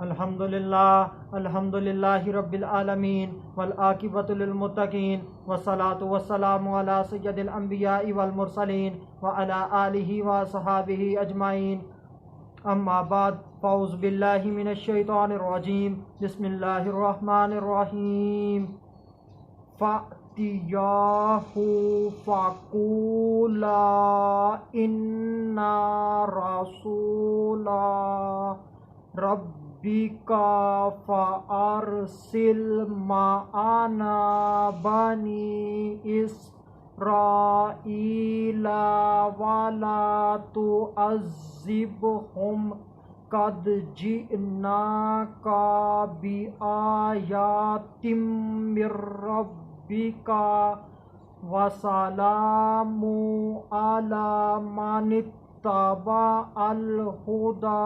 अल्हम्दुलिल्लाहि रब्बिल आलमीन वल आकिबतु लिल मुत्तकीन वस्सलातु वस्सलामु अला सय्यदिल अंबियाइ वल मुरसलीन व अला आलिहि व सहाबिहि अजमाइन। अम्मा बाद, फ़ौज़ बिल्लाहि मिनश शैतानिर रजीम। बिस्मिल्लाहिर रहमानिर रहीम। फ़अतियाहु फ़क़ूला इन्ना रसूला रब्बिका फ़अरसिल मअना बनी इस्राईला वला तुअज़्ज़िबहुम क़द जिअनाका बिआयातिम मिर रब्बिका वसलामु अला मनित्तबअल हुदा।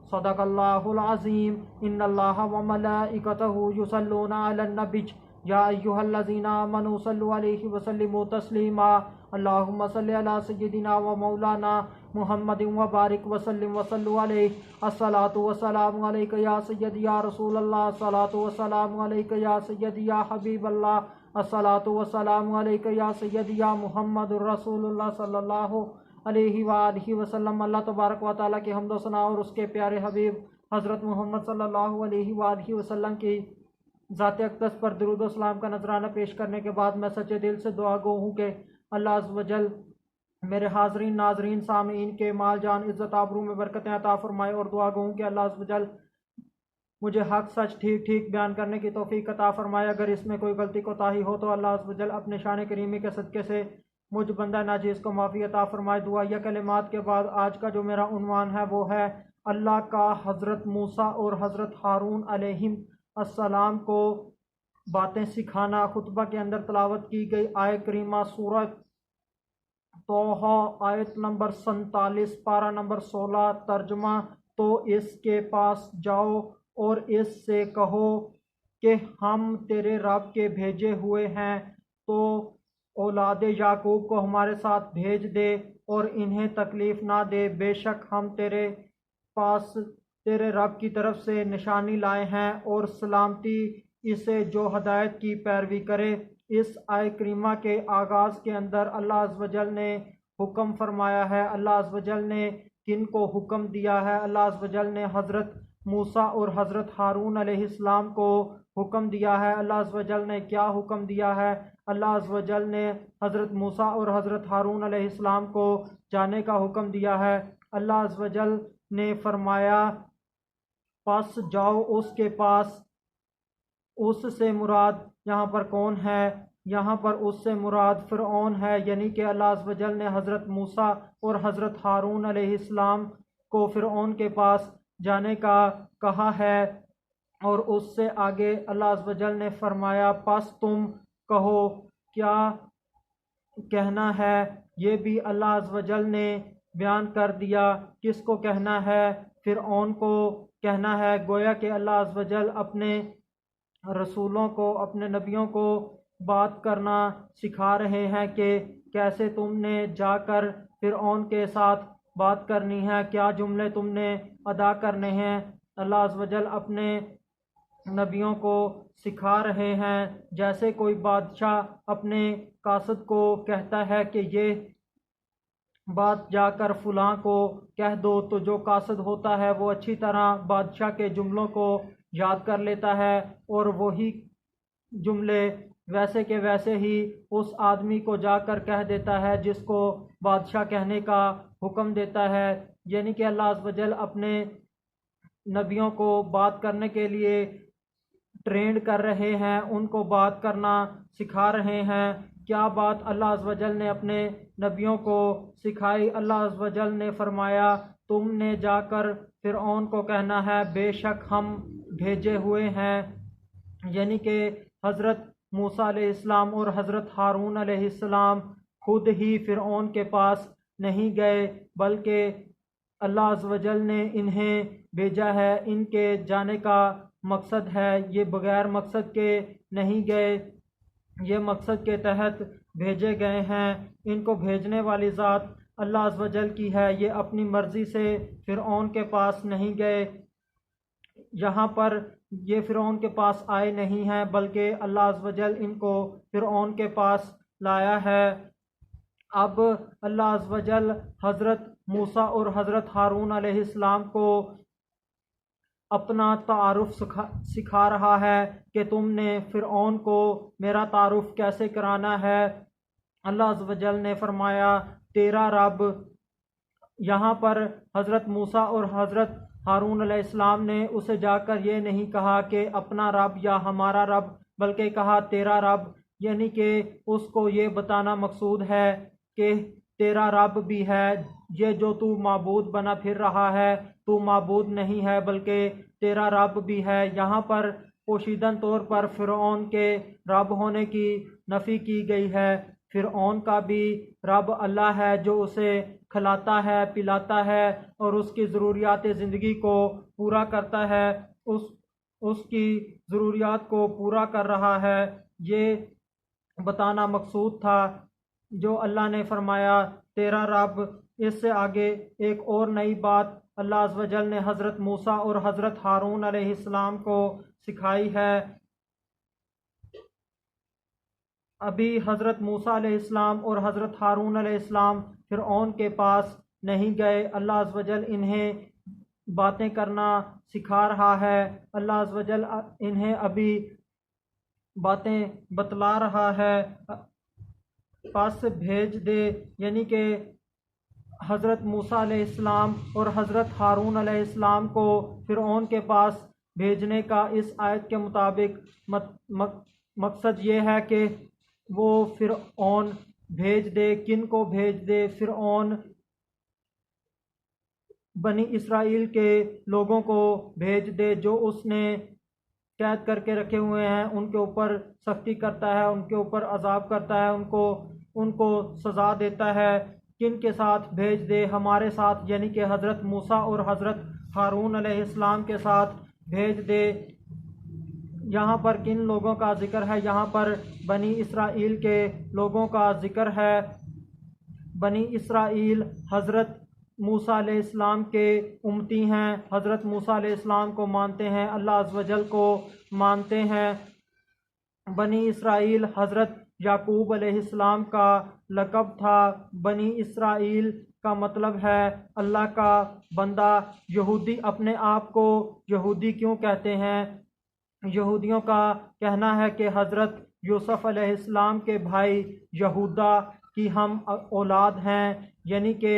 सदक़ल्लाहुल अज़ीम। इन्नल्लाहा व मलाइकतहु युसल्लूना अलन नबी या अय्युहल्लज़ीना आमनू सल्लु अलैहि व सल्लिमू तस्लीमा। अल्लाहुम्मा सल्लि अला सय्यिदिना व मौलाना मुहम्मदिन व बारिक व सल्लिम व सल्लु अलैहि। अस्सलातु वस्सलामु अलैका या सय्यदी या रसूलल्लाह। अस्सलातु वस्सलामु अलैका या सय्यदी या हबीबल्लाह। अस्सलातु वस्सलामु अलैका या सय्यदी या मुहम्मदुर रसूलुल्लाह सल्लल्लाहु अलैहि व आलिहि वसल्लम। अल्लाह तबारक व तआला की हम्द व सना और उसके प्यारे हबीब हज़रत मोहम्मद सल्लल्लाहु अलैहि व आलिहि वसल्लम की ज़ात अक़दस पर दुरूद व सलाम का नजराना पेश करने के बाद मैं सच्चे दिल से दुआ गो हूँ कि अल्लाह अज़्ज़ व जल मेरे हाज़रीन नाज़रीन सामीन के माल जान इज़्ज़त आबरू में बरकतें अता फरमाए। और दुआ गो हूँ कि अल्लाह अज़्ज़ व जल मुझे हक सच ठीक ठीक बयान करने की तौफीक अता फरमाए। अगर इसमें कोई गलती कोताही हो तो अल्लाह अज़्ज़ व जल अपने शान करीमी के सदक़े से मुझ बंदा नाजीज़ को माफ़ी अता फरमाए। दुआ या कलिमात के बाद आज का जो मेरा उन्वान है वो है अल्लाह का हज़रत मूसा और हज़रत हारून अलैहिम अस्सलाम को बातें सिखाना। खुतबा के अंदर तलावत की गई आयत करीमा सूरह तोहा आयत नंबर 47 पारा नंबर 16। तर्जुमा, तो इसके पास जाओ और इससे कहो कि हम तेरे रब के भेजे हुए हैं, तो औलाद याकूब को हमारे साथ भेज दे और इन्हें तकलीफ ना दे। बेशक हम तेरे पास तेरे रब की तरफ से निशानी लाए हैं और सलामती इसे जो हदायत की पैरवी करे। इस आय करीमा के आगाज़ के अंदर अल्लाह अज़्ज़ व जल ने हुक्म फरमाया है। अल्लाह अज़्ज़ व जल ने किन को हुक्म दिया है? अल्लाह अज़्ज़ व जल ने हज़रत मूसा और हज़रत हारून अलैहिस्सलाम को हुक्म दिया है। अल्लाह अज़्ज़ व जल ने क्या हुक्म दिया है? अल्लाह अज़्ज़ व जल ने हज़रत मूसा और हज़रत हारून अलैहिस्सलाम को जाने का हुक्म दिया है। अल्लाह अज़्ज़ व जल ने फरमाया, पास जाओ उसके पास। उससे मुराद यहाँ पर कौन है? यहाँ पर उससे मुराद फ़िरऔन है, यानी कि अल्लाह अज़्ज़ व जल ने हज़रत मूसा और हज़रत हारून अलैहिस्सलाम को फ़िरऔन के पास जाने का कहा है। और उससे आगे अल्लाह अज़्ज़ व जल ने फरमाया, पास तुम कहो क्या कहना है। ये भी अल्लाह अज़्ज़ व जल ने बयान कर दिया। किसको कहना है? फ़िरऔन को कहना है। गोया कि अल्लाह अज़्ज़ व जल अपने रसूलों को, अपने नबियों को बात करना सिखा रहे हैं कि कैसे तुमने जाकर फ़िरऔन के साथ बात करनी है, क्या जुमले तुमने अदा करने हैं। अल्लाह अज़्ज़ व जल अपने नबियों को सिखा रहे हैं। जैसे कोई बादशाह अपने कासद को कहता है कि ये बात जाकर फ़लाँ को कह दो, तो जो कासद होता है वो अच्छी तरह बादशाह के जुमलों को याद कर लेता है और वही जुमले वैसे के वैसे ही उस आदमी को जाकर कह देता है जिसको बादशाह कहने का हुक्म देता है। यानी कि अल्लाह अज़्ज़ व जल अपने नबियों को बात करने के लिए ट्रेंड कर रहे हैं, उनको बात करना सिखा रहे हैं। क्या बात अल्लाह अज़्ज़ व जल ने अपने नबियों को सिखाई? अल्लाह अज़्ज़ व जल ने फरमाया, तुमने जाकर फ़िरऔन को कहना है बेशक हम भेजे हुए हैं। यानी कि हज़रत मूसा अलैहिस्सलाम और हज़रत हारून अलैहिस्सलाम खुद ही फ़िरऔन के पास नहीं गए, बल्कि अल्लाह अज़्ज़ व जल ने इन्हें भेजा है। इनके जाने का मकसद है, ये बग़ैर मकसद के नहीं गए, ये मकसद के तहत भेजे गए हैं। इनको भेजने वाली ज़ात अल्लाह अज़्ज़ व जल की है। ये अपनी मर्ज़ी से फ़िरऔन के पास नहीं गए। यहाँ पर ये फ़िरौन के पास आए नहीं हैं, बल्कि अल्लाह अज़्ज़ व जल इनको फ़िरौन के पास लाया है। अब अल्लाह अज़्ज़ व जल हज़रत मूसा और हज़रत हारून अलैहिस्सलाम को अपना तारुफ सिखा रहा है कि तुमने फ़िरऔन को मेरा तारुफ कैसे कराना है। अल्लाह अज़्ज़ व जल ने फरमाया तेरा रब। यहाँ पर हज़रत मूसा और हज़रत हारून अलैहिस्सलाम ने उसे जाकर ये नहीं कहा कि अपना रब या हमारा रब, बल्कि कहा तेरा रब, यानी कि उसको ये बताना मकसूद है कि तेरा रब भी है। ये जो तू माबूद बना फिर रहा है, तू माबूद नहीं है बल्कि तेरा रब भी है। यहाँ पर पोशीदन तौर पर फ़िरऔन के रब होने की नफ़ी की गई है। फ़िरऔन का भी रब अल्लाह है जो उसे खिलाता है, पिलाता है और उसकी ज़रूरियात ज़िंदगी को पूरा करता है, उसकी ज़रूरियात को पूरा कर रहा है। ये बताना मकसूद था जो अल्लाह ने फरमाया तेरा रब। इससे आगे एक और नई बात अल्लाह अज़्ज़ व जल ने हज़रत मूसा और हज़रत हारून अलैहिस्सलाम को सिखाई है। अभी हज़रत मूसा अलैहिस्सलाम और हज़रत हारून अलैहिस्सलाम फ़िरऔन के पास नहीं गए। अल्लाह अज़्ज़ व जल इन्हें बातें करना सिखा रहा है। अल्लाह अज़्ज़ व जल इन्हें अभी बातें बतला रहा है। पास भेज दे, यानी कि हज़रत मूसा अलैहिस्सलाम और हज़रत हारून अलैहिस्सलाम को फ़िरऔन के पास भेजने का इस आयत के मुताबिक मकसद ये है कि वो फ़िरऔन भेज दे। किन को भेज दे? फ़िरऔन बनी इसराइल के लोगों को भेज दे जो उसने कैद करके रखे हुए हैं, उनके ऊपर सख्ती करता है, उनके ऊपर अजाब करता है, उनको सज़ा देता है। किन के साथ भेज दे? हमारे साथ, यानी कि हज़रत मूसा और हज़रत हारून अलैहिस्सलाम के साथ भेज दे। यहाँ पर किन लोगों का जिक्र है? यहाँ पर बनी इसराइल के लोगों का जिक्र है। बनी इसराइल हज़रत मूसा अलैहिस्सलाम के उम्मती हैं, हज़रत मूसा अलैहिस्सलाम को मानते हैं, अल्लाह अज़्ज़ व जल को मानते हैं। बनी इसराइल हज़रत याकूब अलैहिस्सलाम का लक़ब था। बनी इसराइल का मतलब है अल्लाह का बंदा। यहूदी अपने आप को यहूदी क्यों कहते हैं? यहूदियों का कहना है कि हज़रत यूसुफ़ अलैहिस्सलाम के भाई यहूदा की हम औलाद हैं, यानी कि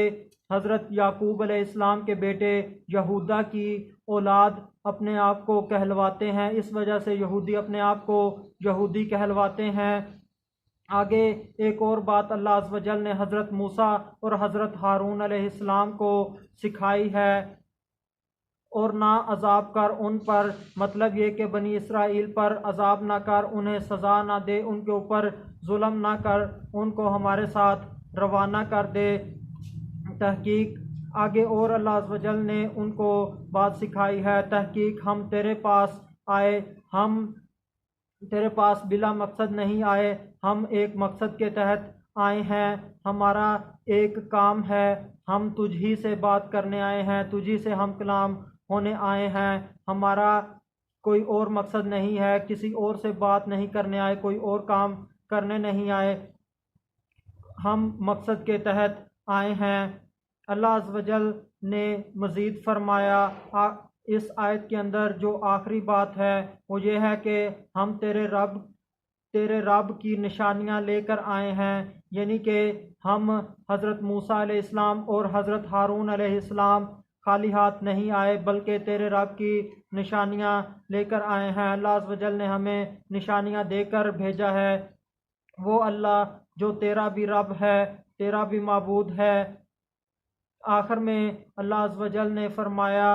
हज़रत याकूब अलैहिस्सलाम के बेटे यहूदा की औलाद अपने आप को कहलवाते हैं। इस वजह से यहूदी अपने आप को यहूदी कहलवाते हैं। आगे एक और बात अल्लाह अज़्ज़ व जल ने हज़रत मूसा और हज़रत हारून अलैहिस्सलाम को सिखाई है। और ना अजाब कर उन पर, मतलब ये कि बनी इसराइल पर अजाब ना कर, उन्हें सज़ा ना दे, उनके ऊपर जुल्म ना कर, उनको हमारे साथ रवाना कर दे। तहकीक आगे और अल्लाह अज़्ज़ व जल ने उनको बात सिखाई है। तहकीक हम तेरे पास आए, हम तेरे पास बिला मकसद नहीं आए, हम एक मकसद के तहत आए हैं। हमारा एक काम है, हम तुझ ही से बात करने आए हैं, तुझ ही से हम कलाम होने आए हैं। हमारा कोई और मकसद नहीं है, किसी और से बात नहीं करने आए, कोई और काम करने नहीं आए, हम मकसद के तहत आए हैं। अल्लाह अज़्ज़ व जल ने मज़ीद फरमाया इस आयत के अंदर जो आखिरी बात है वो ये है कि हम तेरे रब की निशानियां लेकर आए हैं, यानी कि हम हज़रत मूसा अलैहिस्सलाम और हज़रत हारून अलैहिस्सलाम खाली हाथ नहीं आए, बल्कि तेरे रब की निशानियां लेकर आए हैं। अल्लाह अज़्ज़ व जल ने हमें निशानियां देकर भेजा है। वो अल्लाह जो तेरा भी रब है, तेरा भी माबूद है। आखिर में अल्लाह अज़्ज़ व जल ने फरमाया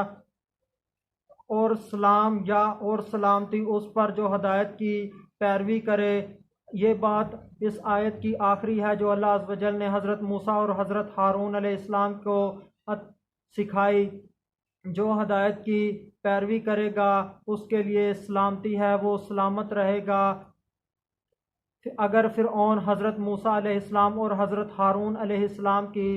और सलाम या और सलामती उस पर जो हदायत की पैरवी करे। ये बात इस आयत की आखिरी है जो अल्लाह अज़्ज़ व जल ने हज़रत मूसा और हज़रत हारून अलैहिस्सलाम को सिखाई। जो हदायत की पैरवी करेगा उसके लिए सलामती है, वो सलामत रहेगा। अगर फ़िरऔन हज़रत मूसा अलैहिस्सलाम और हज़रत हारून अलैहिस्सलाम की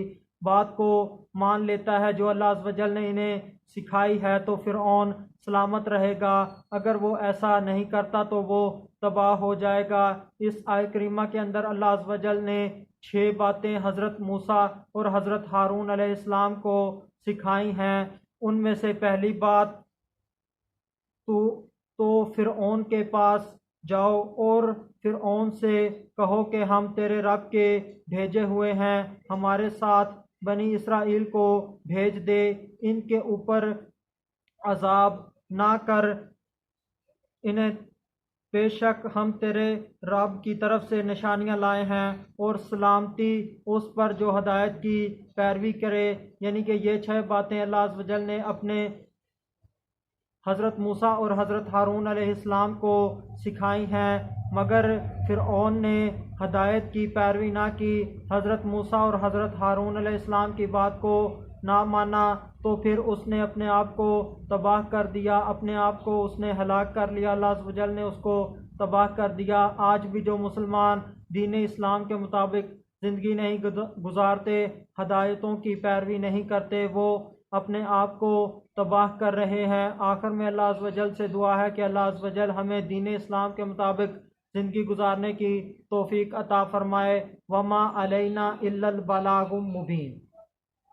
बात को मान लेता है जो अल्लाह अज़्ज़ व जल ने इन्हें सिखाई है तो फ़िरऔन सलामत रहेगा। अगर वो ऐसा नहीं करता तो वो तबाह हो जाएगा। इस आयत करीमा के अंदर अल्लाह अज़्ज़ व जल ने 6 बातें हज़रत मूसा और हज़रत हारून अलैहिस्सलाम को सिखाई हैं। उनमें से पहली बात तो फ़िरऔन के पास जाओ और फ़िरऔन से कहो कि हम तेरे रब के भेजे हुए हैं, हमारे साथ बनी इसराइल को भेज दे, इनके ऊपर अजाब ना कर, इन्हें बेशक हम तेरे रब की तरफ से निशानियां लाए हैं और सलामती उस पर जो हदायत की पैरवी करे। यानी कि ये 6 बातें अल्लाह अज़्ज़ व जल ने अपने हज़रत मूसा और हज़रत हारून अलैहिस्सलाम को सिखाई हैं, मगर फ़िरऔन ने हदायत की पैरवी ना की, हज़रत मूसा और हज़रत हारून अलैहिस्सलाम की बात को ना माना, तो फिर उसने अपने आप को तबाह कर दिया, अपने आप को उसने हलाक कर लिया। अल्लाह अज़्ज़ व जल ने उसको तबाह कर दिया। आज भी जो मुसलमान दीन इस्लाम के मुताबिक ज़िंदगी नहीं गुजारते, हदायतों की पैरवी नहीं करते, वो अपने आप को तबाह कर रहे हैं। आखिर में अल्लाह अज़्ज़ व जल से दुआ है कि अल्लाह अज़्ज़ व जल हमें दीन इस्लाम के मुताबिक ज़िंदगी गुजारने की तौफीक अता फ़रमाए। वमा अलैना इल्लल बलागुम मुबीन।